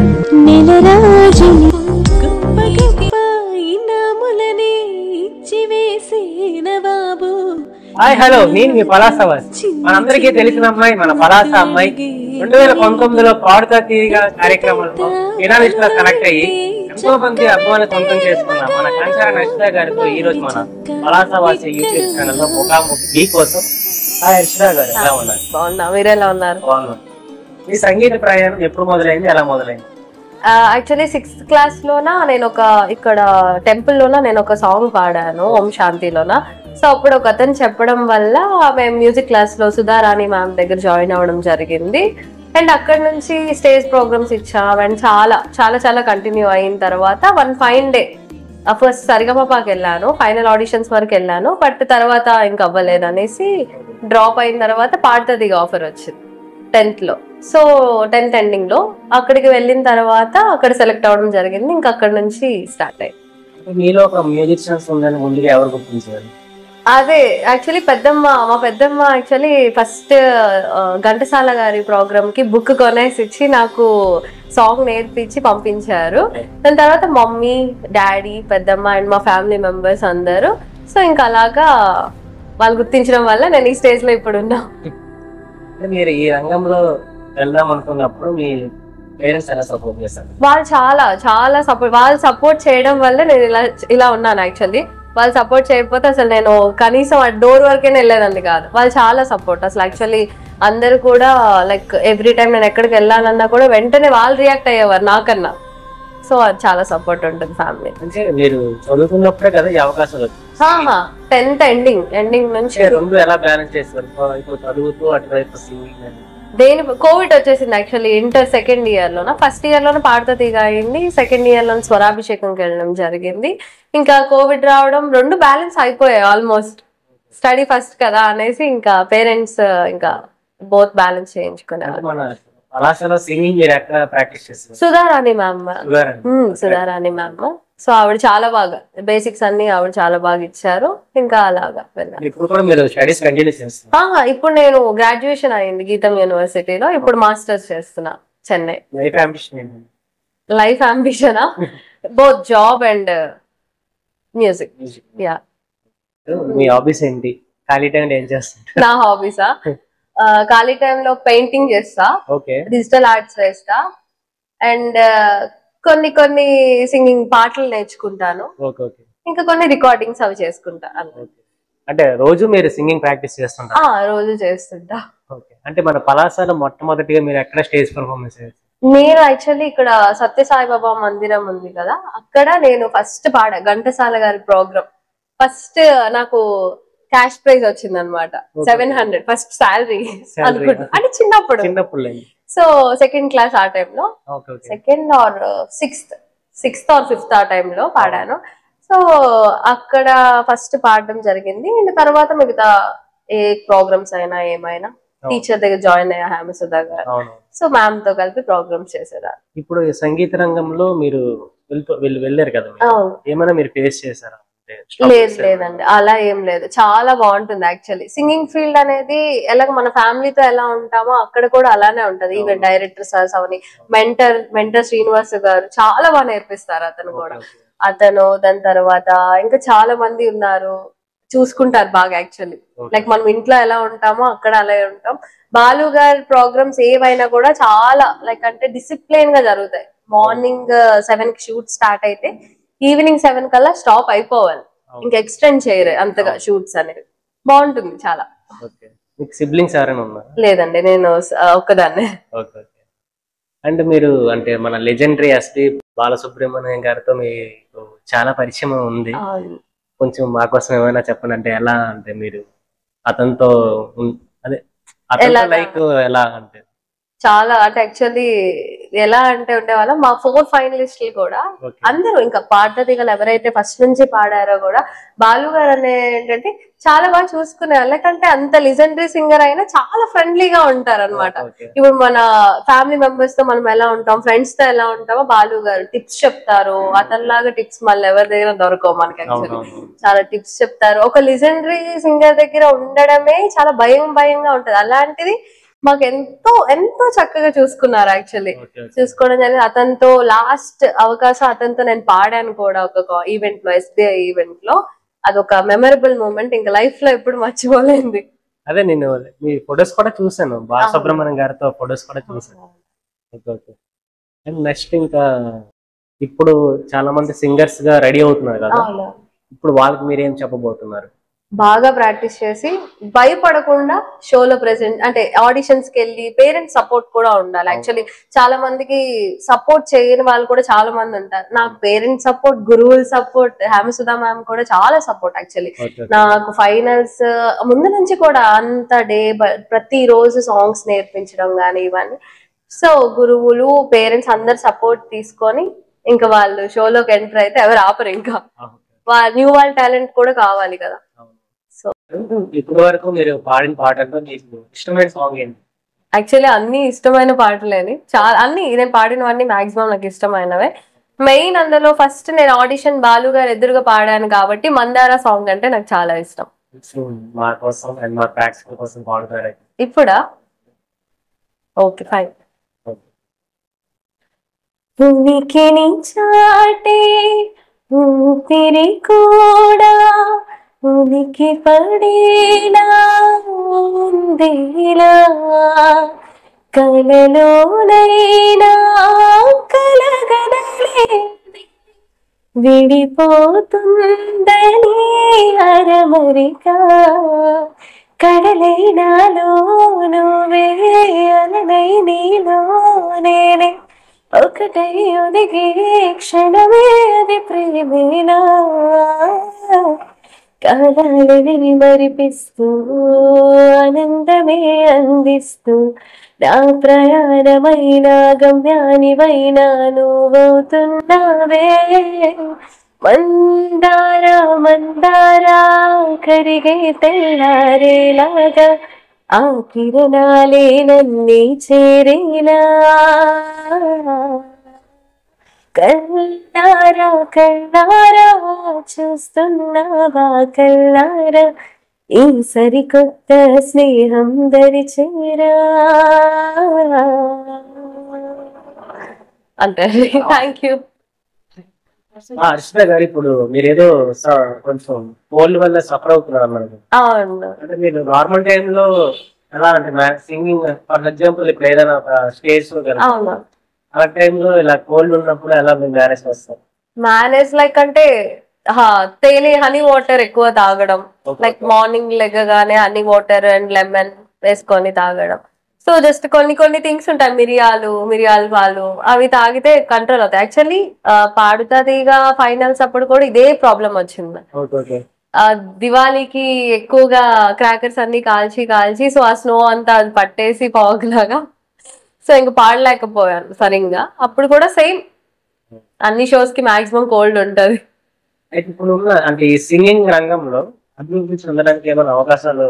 నెలరాజుని గొప్ప గొప్ప ఇనాములనే ఇచ్చి వేసిన బాబు. హాయ్ హలో, నేను మీ పలాస వాసి. మనందరికీ తెలిసిన అమ్మాయి మన పలాస అమ్మాయి 2019లో పాడుతా తీరిగా కార్యక్రమంలో ఫినాలిస్ట్ గా కనెక్ట్ అయ్యి ఎంతో మంది అభిమానులు సొంతం చేసుకున్నాం మన కంచార నర్షిత గారితో ఈ రోజు మన పలాస వాసి యూట్యూబ్ ఛానల్ లో ముఖాముఖి మీ కోసం. హాయ్ హర్షిత గారు, ఎలా ఉన్నారు? బాగున్నా, మీరు ఎలా ఉన్నారు? బాగున్నాం. మీ సంగీత ప్రయాణం ఎప్పుడు మొదలైంది, ఎలా మొదలైంది? యాక్చువల్లీ 6th క్లాస్ లోన నేను ఇక్కడ టెంపుల్ లోన నేను ఒక సాంగ్ పాడాను, ఓం శాంతిలోన. సో అప్పుడు ఒక అతను చెప్పడం వల్ల మేము మ్యూజిక్ క్లాస్ లో సుధారాణి మ్యామ్ దగ్గర జాయిన్ అవ్వడం జరిగింది. అండ్ అక్కడ నుంచి స్టేజ్ ప్రోగ్రామ్స్ ఇచ్చాం అండ్ చాలా చాలా చాలా కంటిన్యూ అయిన తర్వాత వన్ ఫైన్ డే ఫస్ట్ సరిగమపాకి వెళ్ళాను, ఫైనల్ ఆడిషన్స్ వరకు వెళ్ళాను. బట్ తర్వాత ఇంకా అవ్వలేదు అనేసి డ్రాప్ అయిన తర్వాత పాడుతుంది ఆఫర్ వచ్చింది 10th లో. సో 10th ఎండింగ్ లో అక్కడికి వెళ్ళిన తర్వాత అక్కడ సెలెక్ట్ అవ్వడం జరిగింది. ఇంకా అక్కడ నుంచి స్టార్ట్ అయ్యింది. మీలో ఒక మ్యూజిషియన్స్ ఉందని ముందుగా ఎవరు గుర్తించారు? అదే యాక్చువల్లీ మా పెద్దమ్మ యాక్చువల్లీ ఫస్ట్ ఘంటసాల గారి ప్రోగ్రామ్ కి బుక్ కొనేసి ఇచ్చి నాకు సాంగ్ నేర్పించి పంపించారు. దాని తర్వాత మమ్మీ, డాడీ, పెద్దమ్మ అండ్ మా ఫ్యామిలీ మెంబర్స్ అందరూ. సో ఇంకా అలాగా వాళ్ళు గుర్తించడం వల్ల నేను ఈ స్టేజ్ లో ఇప్పుడు ఉన్నా. మీరు ఈ రంగంలో వెళ్దాం అనుకున్నప్పుడు మీ పేరెంట్స్ ఎలా సపోర్ట్ చేస్తారు? వాళ్ళు చాలా చాలా సపోర్ట్, వాళ్ళు సపోర్ట్ చేయడం వల్ల నేను ఇలా ఉన్నాను. యాక్చువల్లీ వాళ్ళు సపోర్ట్ చేయకపోతే అసలు నేను కనీసం ఆ డోర్ వరకే వెళ్ళేదాన్ని కాదు. వాళ్ళు చాలా సపోర్ట్ అసలు. యాక్చువల్లీ అందరు కూడా లైక్ ఎవ్రీ టైం నేను ఎక్కడికి వెళ్ళాలన్నా కూడా వెంటనే వాళ్ళు రియాక్ట్ అయ్యేవారు నాకన్నా. సో అది చాలా సపోర్ట్ ఉంటుంది ఫ్యామిలీ. అంటే మీరు చదువుకున్నప్పుడే కదా ఈ అవకాశాలు? 10th ఎండింగ్ నుంచి ఎలా బ్యాలెన్స్ చేస్తారు? ఇప్పుడు చదువుతూ అటువైపు సింగింగ్ కోవిడ్ వచ్చేసింది యాక్చువల్లీ ఇంటర్ సెకండ్ ఇయర్ లోన. ఫస్ట్ ఇయర్ లోనే పాడుతా తీగ అయింది, సెకండ్ ఇయర్ లోనే స్వరాభిషేకంకి వెళ్ళడం జరిగింది. ఇంకా కోవిడ్ రావడం రెండు బ్యాలెన్స్ అయిపోయాయి ఆల్మోస్ట్. స్టడీ ఫస్ట్ కదా అనేసి ఇంకా పేరెంట్స్ ఇంకా బోత్ బ్యాలెన్స్ చేయించుకున్నారు. సుధారాణి మ్యామ్. సో ఆవిడ చాలా బాగా బేసిక్స్ అన్ని ఆవిడ చాలా బాగా ఇచ్చారు. ఇంకా అలాగా ఇప్పుడు నేను గ్రాడ్యుయేషన్ అయింది గీతం యూనివర్సిటీలో. ఇప్పుడు మాస్టర్స్ చేస్తున్నా చెన్నై. లైఫ్ అంబిషనా both job and music. Yeah. మీ హాబీస్ ఏంటి? ఖాళీ టైం ఏం చేస్తారు? నా హాబీసా, ఖాళీ టైంలో పెయింటింగ్ చేస్తా, డిజిటల్ ఆర్ట్స్ వేస్తా అండ్ కొన్ని సింగింగ్ పాటలు నేర్చుకుంటాను. ఇంకా కొన్ని రికార్డింగ్స్ అవి చేసుకుంటా. అంటే రోజు మీరు సింగింగ్ ప్రాక్టీస్ చేస్తుంటా? రోజు చేస్తుంటా. అంటే మన పలాసలో మొట్టమొదటిగా మీరు ఎక్కడ స్టేజ్ పర్ఫార్మెన్స్ చేస్తారు? నేను యాక్చువల్లీ ఇక్కడ సత్యసాయిబాబా మందిరం ఉంది కదా, అక్కడ నేను ఫస్ట్ పాడా ఘంటసాల గారి ప్రోగ్రామ్. ఫస్ట్ నాకు క్యాష్ ప్రైజ్ వచ్చింది అనమాట, 700 ఫస్ట్ శాలరీ అనుకుంటా. అంటే చిన్నప్పుడు. సో సెకండ్ క్లాస్ ఆ టైంలో, second or sixth or fifth ఆ టైంలో పాడాను. సో అక్కడ ఫస్ట్ పాడడం జరిగింది. అండ్ తర్వాత మిగతా ఏ ప్రోగ్రామ్స్ అయినా ఏమైనా టీచర్ దగ్గర జాయిన్ అయ్యా, హేమసుధా గారు. సో మ్యామ్ తో కలిపి ప్రోగ్రామ్స్ చేసేదా. ఇప్పుడు సంగీత రంగంలో మీరు వెళ్ళారు కదా, ఏమైనా మీరు ఫేస్ చేశారా? లేదండి, అలా ఏం లేదు. చాలా బాగుంటుంది యాక్చువల్లీ. సింగింగ్ ఫీల్డ్ అనేది ఎలాగ మన ఫ్యామిలీతో ఎలా ఉంటామో అక్కడ కూడా అలానే ఉంటది. ఈవెన్ డైరెక్టర్ సార్స్ అవని, మెంటర్ శ్రీనివాస్ గారు చాలా బాగా నేర్పిస్తారు. అతను దాని తర్వాత ఇంకా చాలా మంది ఉన్నారు, చూసుకుంటారు బాగా యాక్చువల్లీ. లైక్ మనం ఇంట్లో ఎలా ఉంటామో అక్కడ అలాగే ఉంటాం. బాలు గారి ప్రోగ్రామ్స్ ఏవైనా కూడా చాలా లైక్ అంటే డిసిప్లిన్ గా జరుగుతాయి. మార్నింగ్ 7 కి షూట్ స్టార్ట్ అయితే ఈవినింగ్ 7 కల్లా స్టాప్ అయిపోవాలి. ఇంకా ఎక్స్టెండ్ చేయరు అంతగా షూట్స్ అనేవి. బాగుంటుంది చాలా. సిబ్లింగ్స్ ఎవరైనా ఉన్నారా? లేదండి, నేను ఒక్కదాన్నే. అండ్ మీరు అంటే మన లెజెండరీ ఎస్పి బాలసుబ్రహ్మణ్యం గారితో మీకు చాలా పరిచయం ఉంది. కొంచెం మా కోసం ఏమైనా చెప్పండి. అంటే ఎలా, అంటే మీరు అతనితో అదే లైక్ ఎలా అంటే చాలా అంటే యాక్చువల్లీ ఎలా అంటే ఉండేవాళ్ళం. మా 4 ఫైనలిస్టులు కూడా అందరూ ఇంకా పాడతీగలు ఎవరైతే ఫస్ట్ నుంచి పాడారో కూడా బాలు గారు అనే ఏంటంటే చాలా బాగా చూసుకునే వాళ్ళకంటే అంత లెజెండరీ సింగర్ అయినా చాలా ఫ్రెండ్లీగా ఉంటారు అనమాట. ఇప్పుడు మన ఫ్యామిలీ మెంబర్స్ తో మనం ఎలా ఉంటాం, ఫ్రెండ్స్ తో ఎలా ఉంటామో బాలు గారు టిప్స్ చెప్తారు. అతనిలాగా టిప్స్ మళ్ళీ ఎవరి దగ్గర దొరకవు మనకి. యాక్చువల్లీ చాలా టిప్స్ చెప్తారు. ఒక లెజెండరీ సింగర్ దగ్గర ఉండడమే చాలా భయంగా ఉంటది. అలాంటిది మాకు ఎంతో ఎంతో చక్కగా చూసుకున్నారు యాక్చువల్లీ. Okay okay. చూసుకోవడం జరిగింది. అతనితో లాస్ట్ అవకాశం అతనితో నేను పాడాను కూడా ఒక ఈవెంట్ లో, SBI ఈవెంట్ లో. అదొక మెమరబుల్ మూమెంట్, ఇంకా లైఫ్ లో ఎప్పుడు మర్చిపోలేంది. అదే నేను మీ ఫొటోస్ కూడా చూసాను, బాలసుబ్రహ్మణ్యం గారితో ఫొటోస్ కూడా చూసాను. Okay okay. అండ్ నెక్స్ట్ ఇంకా ఇప్పుడు చాలా మంది సింగర్స్ గా రెడీ అవుతున్నారు కదా, అవునా. ఇప్పుడు వాళ్ళకి మీరు ఏం చెప్పబోతున్నారు? బాగా ప్రాక్టీస్ చేసి భయపడకుండా షోలో ప్రెసెంట్ అంటే ఆడిషన్స్ కి వెళ్ళి పేరెంట్స్ సపోర్ట్ కూడా ఉండాలి. యాక్చువల్లీ చాలా మందికి సపోర్ట్ చేయని వాళ్ళు కూడా చాలా మంది ఉంటారు. నాకు పేరెంట్స్ సపోర్ట్, గురువుల సపోర్ట్, హేమసుధా మ్యామ్ కూడా చాలా సపోర్ట్ యాక్చువల్లీ. నాకు ఫైనల్స్ ముందు నుంచి కూడా అంత డే ప్రతి రోజు సాంగ్స్ నేర్పించడం కానీ ఇవన్నీ. సో గురువులు, పేరెంట్స్ అందరు సపోర్ట్ తీసుకొని ఇంకా వాళ్ళు షోలోకి ఎంటర్ అయితే ఎవరు ఆపరు. ఇంకా న్యూ వాళ్ళ టాలెంట్ కూడా కావాలి కదా. సో ఇప్పటి వరకు మీరు పాడిన పాటల్లో మీకు ఇష్టమైన సాంగ్ ఏంటి? యాక్చువల్లీ అన్ని ఇష్టమైన పాటలేని, చాలా అన్ని నేను పాడినవన్నీ మాక్సిమం నాకు ఇష్టమైనవే. మెయిన్ అందులో ఫస్ట్ నేను ఆడిషన్ బాలు గారు ఎదురుగా పాడాను కాబట్టి మందార సాంగ్ అంటే నాకు చాలా ఇష్టం. మా కోసం అండ్ మా ప్రేక్షకుల కోసం పాడుతారు ఇప్పుడా? Okay fine. ఉనికిని చాటే ఊపిరి కూడా ఉనికి పడేలా ఉందేలా, కలలోనైనా కలగనలేని విడిపోతుందని అరమరిక, కడలైనాలో నువ్వే అలనై నీలో నేనే ఒకటై ఒదిగే క్షణమే అది ప్రేమేనా, కాలాలని మరిపిస్తూ ఆనందమే అందిస్తూ నా ప్రయాణమైన గమ్యానివైన నువ్వవుతున్నావే. మందార మందార కరిగే తెల్లారేలాగా ఆ కిరణాలే నన్నే చేరేలా, కల్లారా కల్లారా చూస్తున్నావా కల్లారా ఈ సరికొత్త స్నేహం దరిచేరా. అంటే థ్యాంక్ యూ. హర్షిత గారు, ఇప్పుడు మీరేదో కొంచెం కోల్డ్ వల్ల సఫర్ అవుతున్నారు అన్నారు. అవును. అంటే మీరు నార్మల్ టైంలో ఎలా అంటే సింగింగ్ ఫర్ ఎగ్జాంపుల్ ఇప్పుడు ఏదైనా స్టేజ్ అవును ఆ టైంలో ఇలా కోల్డ్ ఉన్నప్పుడు ఎలా మీరు మేనేజ్ చేస్తారు? మేనేజ్ లైక్ అంటే తేలి హనీ వాటర్ ఎక్కువ తాగడం, లైక్ మార్నింగ్ లెగ్గగానే హనీ వాటర్ అండ్ లెమన్ వేసుకొని తాగడం. సో జస్ట్ కొన్ని కొన్ని థింగ్స్ ఉంటాయి, మిరియాల పాలు అవి తాగితే కంట్రోల్ అవుతాయి. యాక్చువల్లీ పాడుతాదిగా ఫైనల్స్ అప్పుడు కూడా ఇదే ప్రాబ్లం వచ్చింది. దివాళీకి ఎక్కువగా క్రాకర్స్ అన్ని కాల్చి సో ఆ స్నో అంతా అది పట్టేసి ఫాగ్ లాగా, సో ఇంక పాడలేకపోయాను సరిగ్గా. అప్పుడు కూడా సేమ్ అన్ని షోస్ కి మాక్సిమం కోల్డ్ ఉంటది. అయితే ఇప్పుడు అంటే ఈ సింగింగ్ రంగంలో అభివృద్ధి చెందడానికి ఏమైనా అవకాశాలు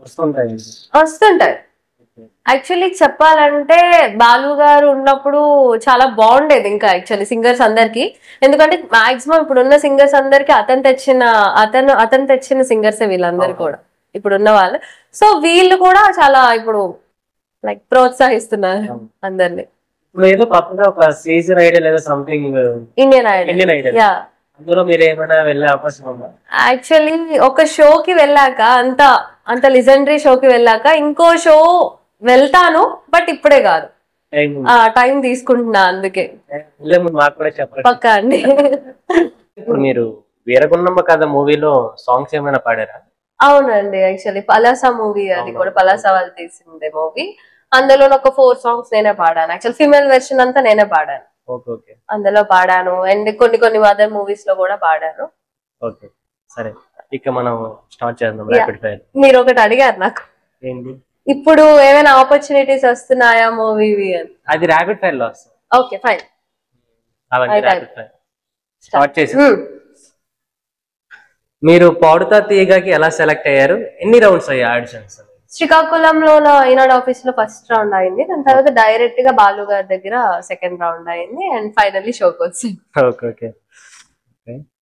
వస్తుంటాయి. యాక్చువల్లీ చెప్పాలంటే బాలు గారు ఉన్నప్పుడు చాలా బాగుండేది ఇంకా యాక్చువల్లీ సింగర్స్ అందరికి. ఎందుకంటే మాక్సిమం ఇప్పుడున్న సింగర్స్ అందరికి అతను తెచ్చిన సింగర్సే వీళ్ళందరూ కూడా ఇప్పుడున్న వాళ్ళు. సో వీళ్ళు కూడా చాలా ఇప్పుడు లైక్ ప్రోత్సహిస్తున్నారు అందరినీ. ఏదో పక్కన ఒక సీజన్ ఐడల్ ఏదో సంథింగ్ ఇండియన్ ఐడల్ అందులో మీరు ఏమైనా వెళ్ళే అవకాశం ఉందా? యాక్చువల్లీ ఒక షోకి వెళ్ళాక అంత లిజెండరీ షోకి వెళ్ళాక ఇంకో షో వెళ్తాను, బట్ ఇప్పుడే కాదు, టైం తీసుకుంటున్నా. అందుకే మాకు కూడా చెప్పండి పక్కా అండి. ఇప్పుడు మీరు వీరగుండమ్మ కథ మూవీలో సాంగ్స్ ఏమైనా పాడారా? అవునండి, యాక్చువల్లీ పలాస మూవీ, అది కూడా పలాస వాళ్ళు తీసిందే మూవీ. అందులో ఒక 4 songs నేనే పాడాను. యాక్చువల్ ఫీమేల్ వెర్షన్ అంతా నేనే పాడాను. అందులో పాడాను అండ్ కొన్ని అదర్ మూవీస్ లో కూడా పాడాను. సరే, ఇక మనం స్టార్ట్ చేద్దాం. మీరు ఒకటి అడిగారు నాకు, ఇప్పుడు ఏమైనా ఆపర్చునిటీస్ వస్తున్నాయా మూవీ అని. అది ర్యాపిడ్ ఫైర్ లో వస్తుంది. ఓకే ఫైన్, స్టార్ట్ చేసి. మీరు పాడుతా తీయగాకి ఎలా సెలెక్ట్ అయ్యారు? ఎన్ని రౌండ్స్ అయ్యాయి ఆడిషన్స్? శ్రీకాకుళంలో ఈనాడు ఆఫీస్ లో ఫస్ట్ రౌండ్ అయింది, దాని తర్వాత డైరెక్ట్ గా బాలు గారి దగ్గర సెకండ్ రౌండ్ అయింది అండ్ ఫైనల్లీ షోకి వచ్చింది.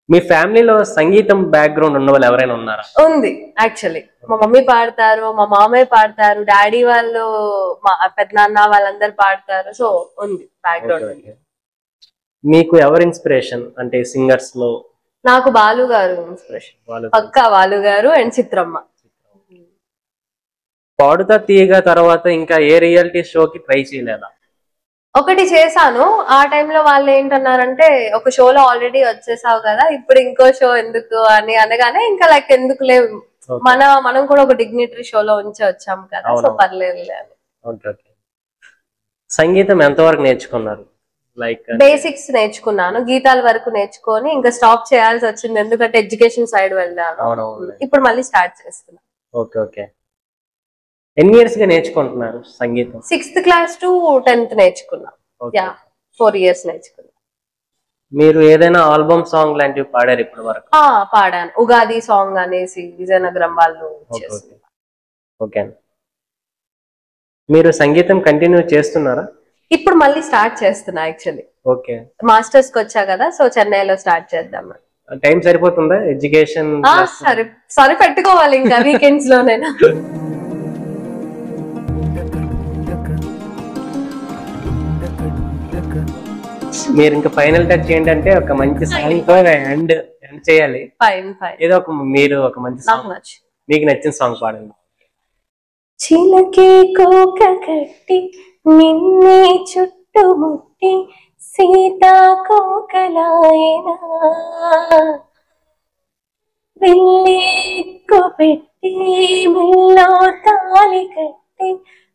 మీ ఫ్యామిలీలో సంగీతం బ్యాక్గ్రౌండ్ ఉన్న వాళ్ళు ఎవరైనా ఉన్నారా? ఉంది యాక్చువల్లీ. మా మమ్మీ పాడతారు, మా మామయ్య పాడతారు, డాడీ వాళ్ళు, మా పెద్దనాన్న వాళ్ళందరూ పాడతారు. సో ఉంది బ్యాక్గ్రౌండ్. మీకు ఎవరు ఇన్స్పిరేషన్ అంటే సింగర్స్ లో? నాకు బాలు గారు ఇన్స్పిరేషన్, పక్కా బాలు గారు అండ్ చిత్రమ్మ. పాడుతా తీయగా తర్వాత ఇంకా ఏ రియాలిటీ షోకి ట్రై చేయలేదా? ఒకటి చేశాను. ఆ టైంలో వాళ్ళు ఏంటన్నారంటే, ఒక షోలో ఆల్రెడీ వచ్చేసావు కదా, ఇప్పుడు ఇంకో షో ఎందుకు అని అనగానే ఇంకా లైక్ ఎందుకు లేవు, మనం కూడా ఒక డిగ్నిటరీ షోలో ఉంచి వచ్చాం కదా, సో పర్లేదు. సంగీతం ఎంతవరకు నేర్చుకున్నారు? లైక్ బేసిక్స్ నేర్చుకున్నాను, గీతాల వరకు నేర్చుకొని ఇంకా స్టాప్ చేయాల్సి వచ్చింది, ఎందుకంటే ఎడ్యుకేషన్ సైడ్ వెళ్ళాను. ఇప్పుడు మళ్ళీ స్టార్ట్ చేస్తున్నా. Okay okay. ఎన్ని ఇయర్స్ గా నేర్చుకుంటున్నారు సంగీతం? 6th క్లాస్ టు 10th నేర్చుకున్నా. 4 years నేర్చుకున్నా. మీరు ఏదైనా ఆల్బమ్ సాంగ్ లాంటివి పాడారు ఇప్పటి వరకు? పాడాను. ఉగాది సాంగ్ అనేసి విజయనగరం వాళ్ళు. ఓకే. మీరు సంగీతం కంటిన్యూ చేస్తున్నారా? ఇప్పుడు మళ్ళీ స్టార్ట్ చేస్తున్నా యాక్చువల్లీ. ఓకే. మాస్టర్స్ కి వచ్చా కదా, సో చెన్నైలో స్టార్ట్ చేద్దాం. టైం సరిపోతుందా ఎడ్యుకేషన్? సరి పెట్టుకోవాలి ఇంకా వీకెండ్స్ లోనేనా. మీరు ఇంకా ఫైనల్ టచ్ ఏంటంటే ఒక మంచి సాంగ్ తో ఎండ్ చేయాలి. ఏదో ఒక మీరు ఒక మంచి సాంగ్, మీకు నచ్చిన సాంగ్ పాడండి. చిలకే కోక కట్టి నిన్నే చుట్టుముట్టి సీతాకోకలాయనా, వెళ్ళేక్కు పెట్టి మెల్లో తాళి కట్టి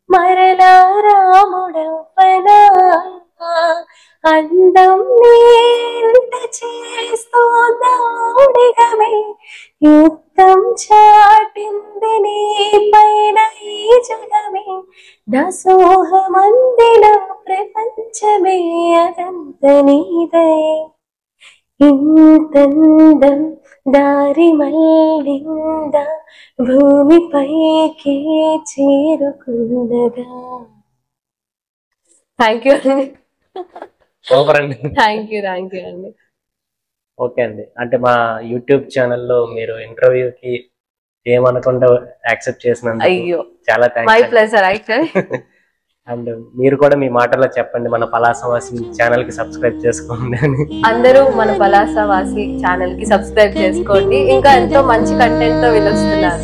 మరలా రాముడవ్వనా, అందం నీంట చేస్తోందౌడిగమే, యుద్ధం చాటింది నీ పైన ఈ జగమే, దాసోహమందిలో ప్రపంచమే అదంత నీదే, ఇంతందం దారి మళ్ళిందా, భూమిపైకి చేరుకున్నదా. థ్యాంక్ యూ అండి. సూపర్ అండి. థ్యాంక్ యూ అండి. ఓకే అండి. అంటే మా యూట్యూబ్ ఛానల్లో మీరు ఇంటర్వ్యూకి ఏమనకుండా యాక్సెప్ట్ చేసినందుకు అయ్యో చాలా thanks. My pleasure actually. And మీరు కూడా మీ మాటల్లో చెప్పండి, మన పలాసవాసి ఛానల్ కి సబ్స్క్రైబ్ చేసుకోండి అని. అందరూ మన పలాసవాసి ఛానల్ కి సబ్స్క్రైబ్ చేసుకోండి, ఇంకా ఎంతో మంచి కంటెంట్ తో వీళ్ళు వస్తున్నారు.